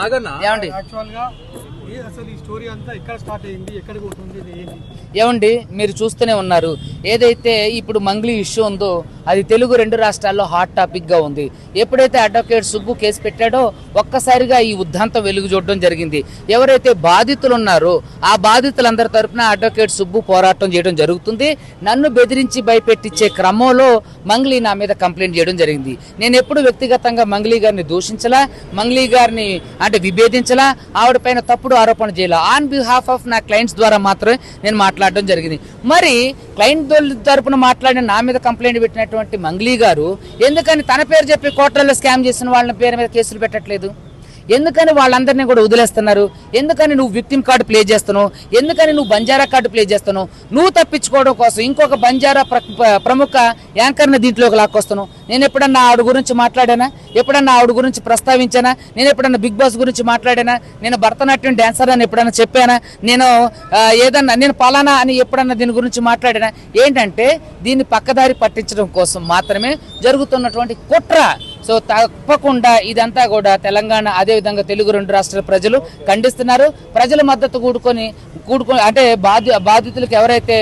ఏమండి ఏమండి మీరు చూస్తూనే ఉన్నారు. ఏదైతే ఇప్పుడు మంగ్లీ ఇష్యూ ఉందో అది తెలుగు 2 రాష్ట్రాల్లో హాట్ టాపిక్ గా ఉంది. ఎప్పుడైతే అడ్వకేట్ సుబ్బు కేసు పెట్టాడో ఒక్కసారిగా ఈ ఉద్దంతం వెలుగు చూడడం జరిగింది. ఎవరైతే బాధితులు ఉన్నారో ఆ బాధితులందరి తరపున అడ్వకేట్ సుబ్బు పోరాటం చేయడం జరుగుతుంది. నన్ను బెదిరించి భయపెట్టించే క్రమంలో మంగ్లీ నా మీద కంప్లైంట్ చేయడం జరిగింది. నేను ఎప్పుడు వ్యక్తిగతంగా మంగ్లీ గారిని దూషించలా, మంగ్లీ గారిని అంటే విభేదించలా, ఆవిడ పైన తప్పుడు ఆరోపణ చేయాల. ఆన్ బిహాఫ్ ఆఫ్ నా క్లయింట్స్ ద్వారా మాత్రమే నేను మాట్లాడడం జరిగింది. మరి క్లయింట్ తరపున మాట్లాడిన నా మీద కంప్లైంట్ పెట్టినటువంటి మంగ్లీ గారు ఎందుకని తన పేరు చెప్పి కోట్లలో స్కామ్ చేసిన వాళ్ళ పేరు మీద కేసులు పెట్టట్లేదు? ఎందుకని వాళ్ళందరినీ కూడా వదిలేస్తున్నారు? ఎందుకని నువ్వు విక్టిమ్ కార్డు ప్లే చేస్తున్నావు? ఎందుకని నువ్వు బంజారా కార్డు ప్లే చేస్తున్నావు? నువ్వు తప్పించుకోవడం కోసం ఇంకొక బంజారా ప్రముఖ యాంకర్ని దీంట్లోకి లాక్కొస్తున్నావు. నేను ఎప్పుడన్నా ఆవిడ గురించి మాట్లాడానా? ఎప్పుడన్నా ఆవిడ గురించి ప్రస్తావించానా? నేను ఎప్పుడన్నా బిగ్ బాస్ గురించి మాట్లాడానా? నేను భరతనాట్యం డాన్సర్ అని ఎప్పుడన్నా చెప్పానా? నేను ఏదన్నా నేను పలానా అని ఎప్పుడన్నా దీని గురించి మాట్లాడానా? ఏంటంటే దీన్ని పక్కదారి పట్టించడం కోసం మాత్రమే జరుగుతున్నటువంటి కుట్ర. సో తప్పకుండా ఇదంతా కూడా తెలంగాణ అదేవిధంగా తెలుగు 2 రాష్ట్రాల ప్రజలు ఖండిస్తున్నారు. ప్రజల మద్దతు కూడుకొని అంటే బాధితులకు ఎవరైతే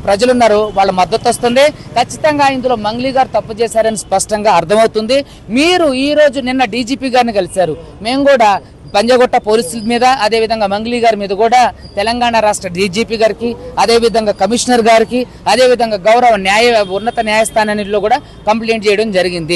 ప్రజలు ఉన్నారో వాళ్ళ మద్దతు వస్తుంది. ఖచ్చితంగా ఇందులో మంగ్లీ గారు తప్పు చేశారని స్పష్టంగా అర్థమవుతుంది. మీరు ఈ రోజు నిన్న డీజీపీ గారిని కలిశారు. మేము కూడా పంజాగుట్ట పోలీసుల మీద అదేవిధంగా మంగ్లీ గారి మీద కూడా తెలంగాణ రాష్ట్ర డీజీపీ గారికి అదేవిధంగా కమిషనర్ గారికి అదేవిధంగా గౌరవ ఉన్నత న్యాయస్థానాల్లో కూడా కంప్లైంట్ చేయడం జరిగింది.